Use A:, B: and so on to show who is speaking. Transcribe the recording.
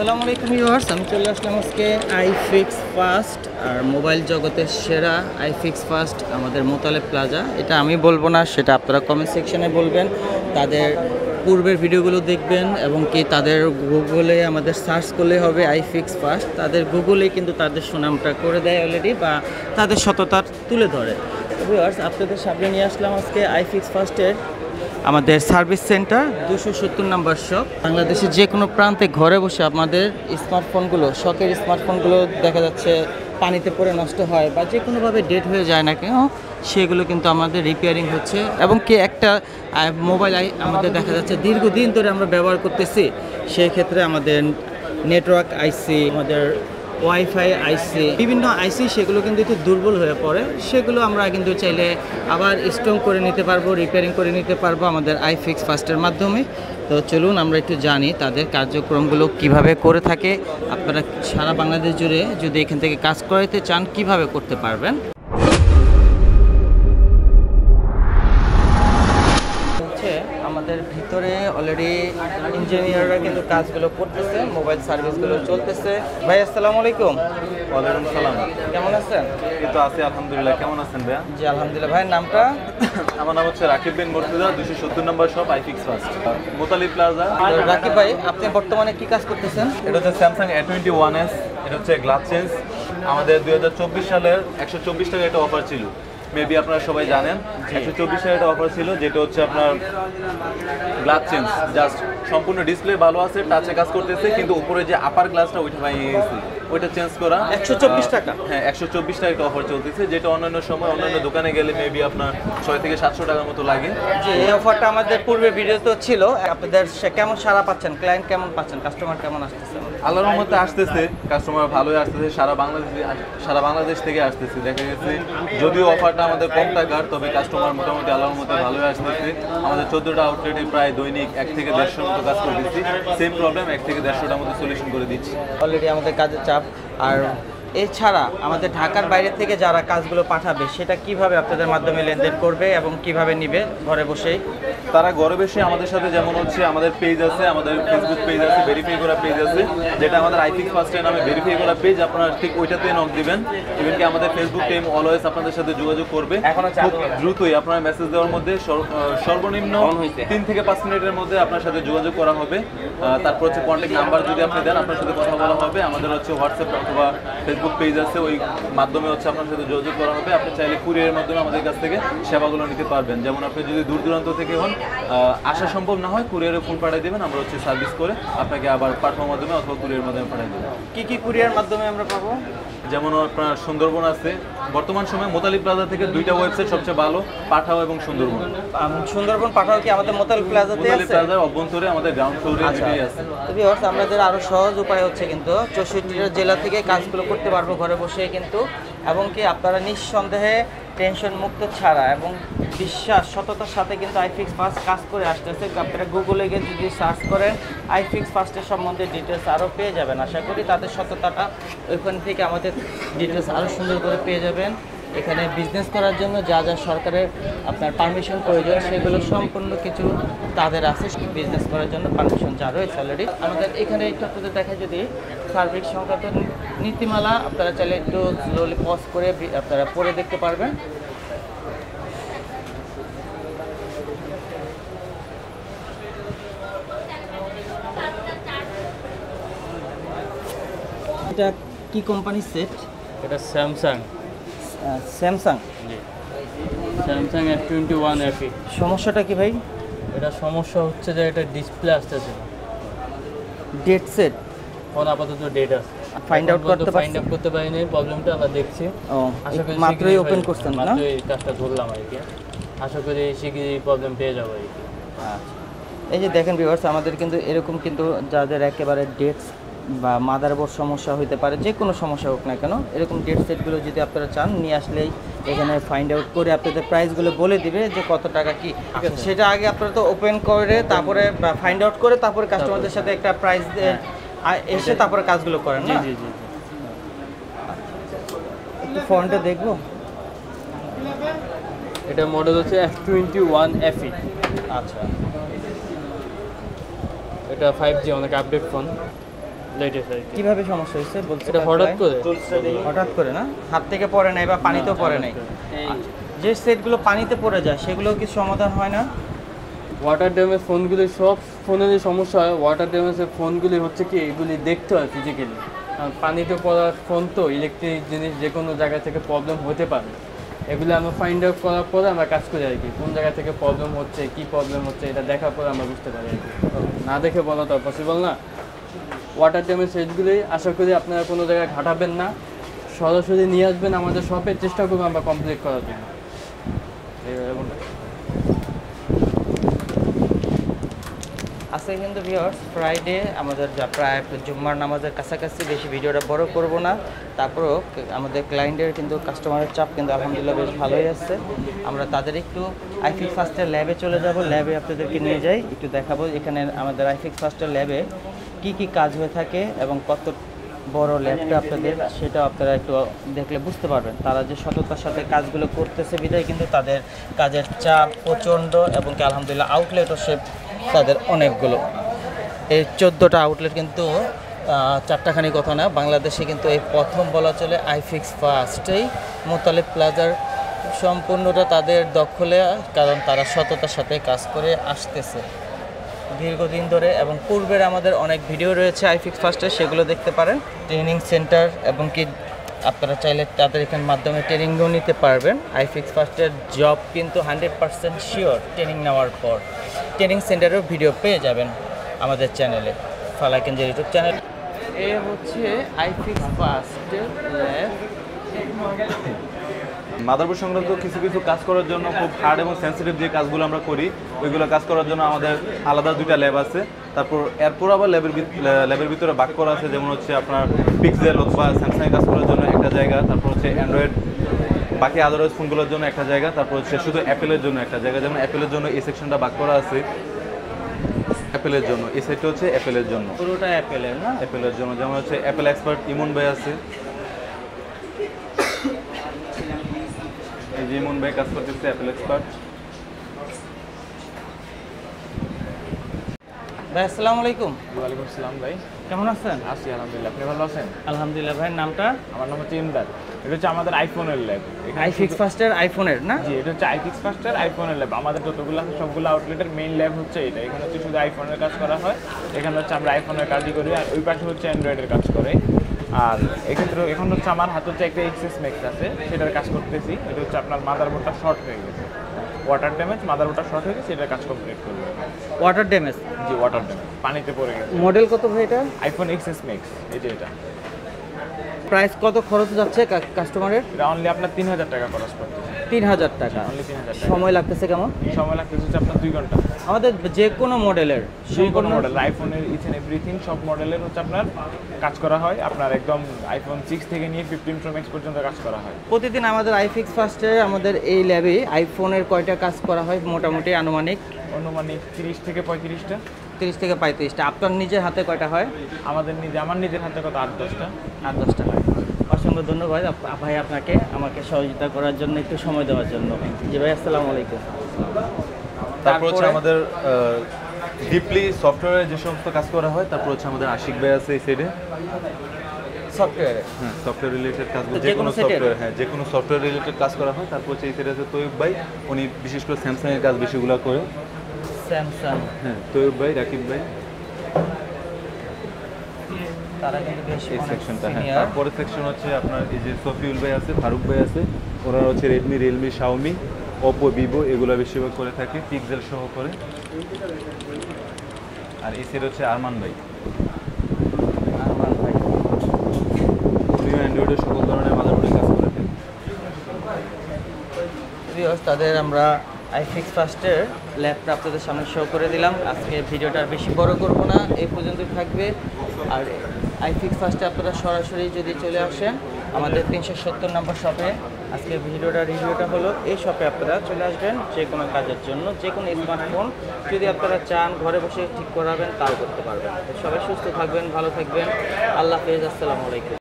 A: আসসালামু আলাইকুম ভিউয়ার্স, আমি চলে আসলাম আজকে আইফিক্স ফাস্ট আর মোবাইল জগতের সেরা আইফিক্স ফাস্ট আমাদের মোতালেব প্লাজা। এটা আমি বলবো না, সেটা আপনারা কমেন্ট সেকশনে বলবেন। তাদের পূর্বের ভিডিওগুলো দেখবেন এবং কি তাদের গুগলে আমাদের সার্চ করলে হবে আইফিক্স ফাস্ট। তাদের গুগলে কিন্তু তাদের সুনামটা করে দেয় অলরেডি, বা তাদের সততা তুলে ধরে। ভিউয়ার্স, আপনাদের সামনে নিয়ে আসলাম আজকে আইফিক্স ফাস্টের আমাদের সার্ভিস সেন্টার 270 নম্বর শপ। বাংলাদেশের যে কোনো প্রান্তে ঘরে বসে আমাদের স্মার্টফোনগুলো, শখের স্মার্টফোনগুলো দেখা যাচ্ছে পানিতে পড়ে নষ্ট হয় বা যে কোনোভাবে ডেড হয়ে যায় না কেন, সেগুলো কিন্তু আমাদের রিপেয়ারিং হচ্ছে। এবং কি একটা মোবাইল আমাদের দেখা যাচ্ছে দীর্ঘদিন ধরে আমরা ব্যবহার করতেছি, সেই ক্ষেত্রে আমাদের নেটওয়ার্ক আইসি, আমাদের ওয়াইফাই আইসি, বিভিন্ন আইসি সেগুলো কিন্তু একটু দুর্বল হয়ে পড়ে। সেগুলো আমরা কিন্তু চাইলে আবার স্ট্রং করে নিতে পারবো, রিপেয়ারিং করে নিতে পারবো আমাদের আইফিক্স ফাস্টের মাধ্যমে। তো চলুন আমরা একটু জানি তাদের কার্যক্রমগুলো কিভাবে করে থাকে। আপনারা সারা বাংলাদেশ জুড়ে যদি এখান থেকে কাজ করাইতে চান, কিভাবে করতে পারবেন। আমাদের ভিতরে অলরেডি ইঞ্জিনিয়াররা কিন্তু কাজগুলো করতেছে, মোবাইল সার্ভিসগুলো চলতেছে। ভাই আসসালামু আলাইকুম।
B: ওয়ালাইকুম সালাম।
A: কেমন আছেন?
B: এই তো আছি আলহামদুলিল্লাহ। কেমন আছেন ভাইয়া?
A: জি আলহামদুলিল্লাহ। ভাইয়ের নামটা?
B: আমার নাম হচ্ছে Rakib bin Murtaza, 270 number shop iFix fast, Motalib plaza.
A: Rakib ভাই, আপনি বর্তমানে কি কাজ করতেছেন?
B: এটা হচ্ছে স্যামসাং A21s। এটা হচ্ছে গ্লাস চেঞ্জ। আমাদের 2024 সালের 124 টাকা এটা অফার ছিল। মেবি আপনারা সবাই জানেন 124 টাকা এটা অফার ছিল, যেটা হচ্ছে আপনার গ্লাস চেঞ্জ। জাস্ট সম্পূর্ণ ডিসপ্লে ভালো আছে, টাচে কাজ করতেছে, কিন্তু উপরে যে আপার গ্লাসটা ওইটা ভেঙে গেছে, ওইটা চেঞ্জ করা।
A: 124 টাকা?
B: হ্যাঁ, 124 টাকা একটা অফার চলতেছে, যেটা অন্যান্য সময় অন্যান্য দোকানে গেলে মেবি আপনার 600 থেকে 700 টাকার মতো লাগে।
A: যে এই অফারটা আমাদের পূর্বের ভিডিওতে ছিল। আপনাদের কেমন সাড়া পাচ্ছেন, ক্লায়েন্ট কেমন পাচ্ছেন, কাস্টমার কেমন আসতেছে?
B: আল্লাহর রহমতে আসতেছে, কাস্টমার ভালোই আসতেছে, সারা বাংলাদেশ থেকে আসতেছে। দেখা গেছে যদিও অফারটা আমাদের কম টাকার, তবে কাস্টমার মোটামুটি আল্লাহর রহমতে ভালোই আসতেছে। আমাদের 14টা আউটলেটে প্রায় দৈনিক 1 থেকে 150 মতো কাজ করতেছি। সেম প্রবলেম 1 থেকে 150টার মতো সলিউশন করে দিচ্ছি।
A: অলরেডি আমাদের কাজের চাপ। আর এছাড়া আমাদের ঢাকার বাইরে থেকে যারা কাজগুলো পাঠাবে, সেটা কিভাবে আপনাদের মাধ্যমে লেনদেন করবে এবং কিভাবে নিবে ঘরে বসেই?
B: তারা ঘরে বসে আমাদের সাথে, যেমন হচ্ছে আমাদের পেজ আছে, আমাদের ফেসবুক পেজ আছে, ভেরিফাই করা পেজ আছে, যেটা আমাদের আইফিক্স ফাস্টের নামে ভেরিফাই করা পেজ। আপনারা ঠিক ওইটাতে নক দিবেন। ইভেন কি আমাদের ফেসবুক টিম অলওয়েজ আপনাদের সাথে যোগাযোগ করবে। খুব দ্রুতই আপনারা মেসেজ দেওয়ার মধ্যে সর্বনিম্ন 3 থেকে 5 মিনিটের মধ্যে আপনার সাথে যোগাযোগ করা হবে। তারপর হচ্ছে কন্ট্যাক্ট নাম্বার যদি আপনি দেন, আপনার সাথে কথা বলা হবে। আমাদের হচ্ছে হোয়াটসঅ্যাপ অথবা ফেসবুক পেজ আছে, ওই মাধ্যমে হচ্ছে আপনার সাথে যোগাযোগ করা হবে। আপনি চাইলে কুরিয়ারের মাধ্যমে আমাদের কাছ থেকে সেবাগুলো নিতে পারবেন। যেমন আপনি যদি দূর দূরান্ত থেকে হন, আসা সম্ভব না হয়, কুরিয়ারে ফোন পাঠিয়ে দেবেন, আমরা হচ্ছে সার্ভিস করে আপনাকে আবার পাঠানোর মাধ্যমে অথবা কুরিয়ারের মাধ্যমে পাঠিয়ে দেবেন।
A: কি কি কুরিয়ার মাধ্যমে আমরা পাবো?
B: যেমন আপনার সুন্দরবন আছে। বর্তমান সময়ে মোতালিব প্লাজা থেকে 2টা ওয়েবসাইট সবচেয়ে ভালো, পাঠাও এবং সুন্দরবন।
A: সুন্দরবন পাঠাও কি আমাদের মোতালিব প্লাজাতে আছে?
B: মোতালিব প্লাজার অভ্যন্তরে আমাদের গ্রাউন্ড ফ্লোরে দুটোই আছে।
A: তো ভিউয়ার্স, আমাদের আরো সহজ উপায় হচ্ছে কিন্তু 64টা জেলা থেকে কাজগুলো করতে পারবো ঘরে বসে কিন্তু। এবং কি আপনারা নিঃসন্দেহে টেনশন মুক্ত ছাড়া এবং বিশ্বাস সততার সাথে কিন্তু আইফিক্স ফাস্ট কাজ করে আসতেছে। আপনারা গুগলে গিয়ে যদি সার্চ করেন আইফিক্স ফাস্টের সম্বন্ধে ডিটেলস আরও পেয়ে যাবেন। আশা করি তাদের সততাটা ওইখান থেকে আমাদের ডিটেলস আরও সুন্দর করে পেয়ে যাবেন। এখানে বিজনেস করার জন্য যা যা সরকারের আপনার পারমিশন প্রয়োজন, সেগুলো সম্পূর্ণ কিছু তাদের আছে। বিজনেস করার জন্য পারমিশন যা রয়েছে অলরেডি আমাদের এখানে। একটু আপনাদের দেখা যদি সার্ভিস সংক্রান্ত নীতিমালা, আপনারা চাইলে একটু স্লোলি পজ করে আপনারা পড়ে দেখতে পারবেন। এটা কি কোম্পানির সেট?
C: এটা স্যামসাং।
A: স্যামসাং?
C: জি, স্যামসাং S21 FE।
A: সমস্যাটা কি ভাই?
C: এটা সমস্যা হচ্ছে যে এটা ডিসপ্লে আসতেছে না।
A: Date set?
C: ফোন আপাতত ডেট আছে,
A: ফাইন্ড আউট
C: করতে পারিনি প্রবলেমটা। আমরা দেখছি, আশা করি
A: মাত্রই ওপেন করছেন না?
C: মাত্রই কাজটা ধরলাম আর কি। আশা করি শিগগিরই প্রবলেম পেয়ে যাবো আর কি।
A: আচ্ছা, এই যে দেখেন ভিউয়ার্স, আমাদের কিন্তু এরকম কিন্তু যাদের একেবারে ডেটস বা মাদারবোর্ড সমস্যা হতে পারে, যে কোনো সমস্যা হোক না কেন, এরকম ডেট সেটগুলো যদি আপনারা চান নিয়ে আসলেই এখানে ফাইন্ড আউট করে আপনাদের প্রাইসগুলো বলে দিবে যে কত টাকা কি। সেটা আগে আপনারা তো ওপেন করে তারপরে ফাইন্ড আউট করে তারপরে কাস্টমারদের সাথে একটা প্রাইস এসে তারপরে কাজগুলো করেন না?
C: জি জি।
A: একটু ফোনটা দেখবো।
C: এটা মডেল হচ্ছে S21 FE।
A: আচ্ছা,
C: এটা 5G, অনেক আপডেট ফোন। লেটেস্ট আর কি।
A: কিভাবে সমস্যা হয়েছে বলছে?
C: এটা হঠাৎ করে
A: হঠাৎ করে না, হাত থেকে পড়ে নাই বা পানিতেও পড়ে নাই? আচ্ছা, যে সেটগুলো পানিতে পড়ে যায় সেগুলো কি সমাধান হয় না?
C: ওয়াটার ড্যামেজ ফোনগুলি, সব ফোনেরই সমস্যা হয়। ওয়াটার ড্যামেজের ফোনগুলি হচ্ছে কি, এগুলি দেখতে হয় ফিজিক্যালি। কারণ পানিতে পড়ার ফোন তো ইলেকট্রিক জিনিস, যে কোনো জায়গা থেকে প্রবলেম হতে পারে। এগুলো আমরা ফাইন্ড আউট করার পরে আমরা কাজ করি আর কি, কোন জায়গা থেকে প্রবলেম হচ্ছে, কি প্রবলেম হচ্ছে, এটা দেখার পরে আমরা বুঝতে পারি আর কি। না দেখে বলা তো পসিবল না। ওয়াটার ড্যামেজ সেটগুলি আশা করি আপনারা কোনো জায়গায় ঘাটাবেন না, সরাসরি নিয়ে আসবেন আমাদের শপে, চেষ্টা করবো আমরা কমপ্লিট করার জন্য।
A: আজকে কিন্তু ভিউয়ার্স ফ্রাইডে, আমাদের যা প্রায় জুম্মার নামাজের কাছাকাছি, বেশি ভিডিওটা বড় করব না। তারপরেও আমাদের ক্লায়েন্টের কিন্তু কাস্টমারের চাপ কিন্তু আলহামদুলিল্লাহ বেশ ভালোই আছে। আমরা তাদের একটু আইফিক্স ফার্স্টের ল্যাবে চলে যাব, ল্যাবে আপনাদেরকে নিয়ে যাই, একটু দেখাবো এখানে আমাদের আইফিক্স ফার্স্টের ল্যাবে কি কি কাজ হয়ে থাকে এবং কত বড় ল্যাবটা আপনাদের, সেটা আপনারা একটু দেখলে বুঝতে পারবেন। তারা যে সততার সাথে কাজগুলো করতেছে বিধায় কিন্তু তাদের কাজের চাপ প্রচণ্ড, এবং কি আলহামদুলিল্লাহ আউটলেটও সে তাদের অনেকগুলো। এই 14টা আউটলেট কিন্তু 4টাখানি কথা না, বাংলাদেশে কিন্তু এই প্রথম বলা চলে আইফিক্স ফার্স্টেই মোতালেব প্লাজার সম্পূর্ণটা তাদের দখলে, কারণ তারা সততার সাথে কাজ করে আসতেছে দীর্ঘদিন ধরে। এবং পূর্বের আমাদের অনেক ভিডিও রয়েছে আইফিক্স ফার্স্টের, সেগুলো দেখতে পারেন। ট্রেনিং সেন্টার, এবং কি আপনারা চাইলে তাদের এখানে মাধ্যমে ট্রেনিংও নিতে পারবেন। আইফিক্স ফার্স্টের জব কিন্তু 100% শিওর। ট্রেনিং নেওয়ার পর ট্রেনিং সেন্টারেও ভিডিও পেয়ে যাবেন আমাদের চ্যানেলে, ফালাকেনজের ইউটিউব চ্যানেল। এ হচ্ছে আইফিক্স ফার্স্টের ল্যাব।
B: মাদারবোর্ড সংক্রান্ত কিছু কিছু কাজ করার জন্য খুব হার্ড এবং সেন্সিটিভ যে কাজগুলো আমরা করি, ওইগুলো কাজ করার জন্য আমাদের আলাদা 2টা ল্যাব আছে। এরপর আবার ল্যাবের ভিতরে ভাগ করা আছে, যেমন হচ্ছে আপনার পিক্সেল অথবা স্যামসাংয়ে কাজ করার জন্য একটা জায়গা, তারপর হচ্ছে অ্যান্ড্রয়েড বাকি আদারওয়াইজ ফোনগুলোর জন্য একটা জায়গা, তারপর হচ্ছে শুধু অ্যাপেলের জন্য একটা জায়গা। যেমন অ্যাপেলের জন্য এই সেকশনটা ভাগ করা আছে, অ্যাপেলের জন্য এই সাইডটা হচ্ছে অ্যাপেলের জন্য,
A: পুরোটা অ্যাপেলের না?
B: অ্যাপেলের জন্য যেমন হচ্ছে অ্যাপেল এক্সপার্ট ইমন ভাই আছে, এই যে ইমন ভাই কাজ করতেছে অ্যাপেল এক্সপার্ট।
A: ভাই আসসালামু আলাইকুম।
D: ওয়ালাইকুম আসসালাম ভাই,
A: কেমন আছেন?
D: আছি আলহামদুলিল্লাহ। আপনি ভালো আছেন?
A: আলহামদুলিল্লাহ। ভাই নামটা?
D: আমার নাম হচ্ছে ইমদাদ। এটা হচ্ছে আমাদের আইফোনের ল্যাব।
A: আইফিক্স ফার্স্টের আইফোনের না?
D: জি, এটা হচ্ছে আইফিক্স ফার্স্টের আইফোনের ল্যাব। আমাদের যতগুলো আছে সবগুলো আউটলেটের মেইন ল্যাব হচ্ছে এটা। এখানে হচ্ছে শুধু আইফোনের কাজ করা হয়, এখানে হচ্ছে আমরা আইফোনের কাজই করি, আর ওই পাশে হচ্ছে অ্যান্ড্রয়েডের কাজ করে। আর এক্ষেত্রে এখন হচ্ছে আমার হাতে হচ্ছে একটা এক্সএস ম্যাক্স আছে, সেটার কাজ করতেছি। এটা হচ্ছে আপনার মাদারবোর্ডটা শর্ট হয়ে গেছে, ওয়াটার ড্যামেজ, মাদারবোর্ডটা শর্ট হয়ে গেছে, সেটার কাজ কমপ্লিট করবে।
A: Water damage?
D: জি, ওয়াটার ড্যামেজ, পানিতে পড়ে গেছে।
A: মডেল কত ভাই এটা?
D: আইফোন এক্সএস ম্যাক্স, এই যে এটা।
A: প্রাইস কত খরচ যাচ্ছে কাস্টমারের?
D: এটা অনলি আপনার 3000 টাকা খরচ পড়তেছে।
A: 3000 টাকা?
D: অনলি 3000 টাকা।
A: সময় লাগতেছে কেমন?
D: সময় লাগতেছে হচ্ছে আপনার 2 ঘন্টা।
A: আমাদের যে কোনো মডেলের,
D: যে কোনো মডেল, আইফোনের ইচ এন্ড এভরিথিং সব মডেলের হচ্ছে আপনার কাজ করা হয়। আপনার একদম আইফোন 6 থেকে নিয়ে 15 প্রো ম্যাক্স পর্যন্ত কাজ করা হয়।
A: প্রতিদিন আমাদের আইফিক্স ফার্স্টে আমাদের এই ল্যাবে আইফোনের কয়টা কাজ করা হয় মোটামুটি আনুমানিক?
D: অনুমানিক 30 থেকে 35টা।
A: 30 থেকে 35টা। আপনার নিজের হাতে কয়টা হয়?
D: আমার নিজের হাতে কত 8-10টা।
A: 8-10টা হয়। অসংখ্য ধন্যবাদ ভাই আপনাকে, আমাকে সহযোগিতা করার জন্য, একটু সময় দেওয়ার জন্য। জি ভাই, আসসালামু আলাইকুম।
B: তারপর হচ্ছে আমাদের ডিপলি সফটওয়্যারে যে সমস্ত কাজ করা হয়, তারপর হচ্ছে আমাদের আশিক ভাই আছে এই সাইডে,
A: সফটওয়্যারে।
B: হ্যাঁ সফটওয়্যার রিলেটেড কাজ,
A: তো
B: যে কোনো
A: সেটের?
B: সফটওয়্যার, হ্যাঁ যে কোনো সফটওয়্যার রিলেটেড কাজ করা হয়। তারপর হচ্ছে এই সাইডে আছে তৈয়ব ভাই, উনি বিশেষ করে স্যামসাংয়ের কাজ বেশিগুলো করে।
A: স্যামসাং?
B: হ্যাঁ তৈয়ব ভাই, রাকিব ভাই,
A: তারা কিন্তু বেশ
B: এই
A: অনেক
B: সেকশনটা। হ্যাঁ
A: senior।
B: তারপরে সেকশন হচ্ছে আপনার এই যে সফিউল ভাই আছে, ফারুক ভাই আছে, ওনারা হচ্ছে Redmi, Realme, Xiaomi, Oppo, Vivo এগুলো বেশিরভাগ করে থাকে, পিক্সেল সহ করে। আর এই সাইড হচ্ছে আরমান ভাই,
A: আরমান ভাই।
B: উনিও অ্যান্ড্রয়েডের সকল ধরনের মাদারবোর্ডে কাজ করে থাকেন।
A: ভিউয়ার্স, তাদের আমরা আইফিক্স ফার্স্টের ল্যাবটা আপনাদের সামনে শো করে দিলাম। আজকে ভিডিওটা আর বেশি বড় করব না, এই পর্যন্তই থাকবে। আর আইফিক্স ফার্স্টে আপনারা সরাসরি যদি চলে আসেন আমাদের 370 নম্বর শপে, আজকে ভিডিওটা রিভিউটা হলো এই শপে আপনারা চলে আসবেন যে কোনো কাজের জন্য। যে কোনো স্মার্টফোন যদি আপনারা চান ঘরে বসে ঠিক করাবেন, তাও করতে পারবেন। সবাই সুস্থ থাকবেন, ভালো থাকবেন। আল্লাহ হাফেজ, আসসালামু আলাইকুম।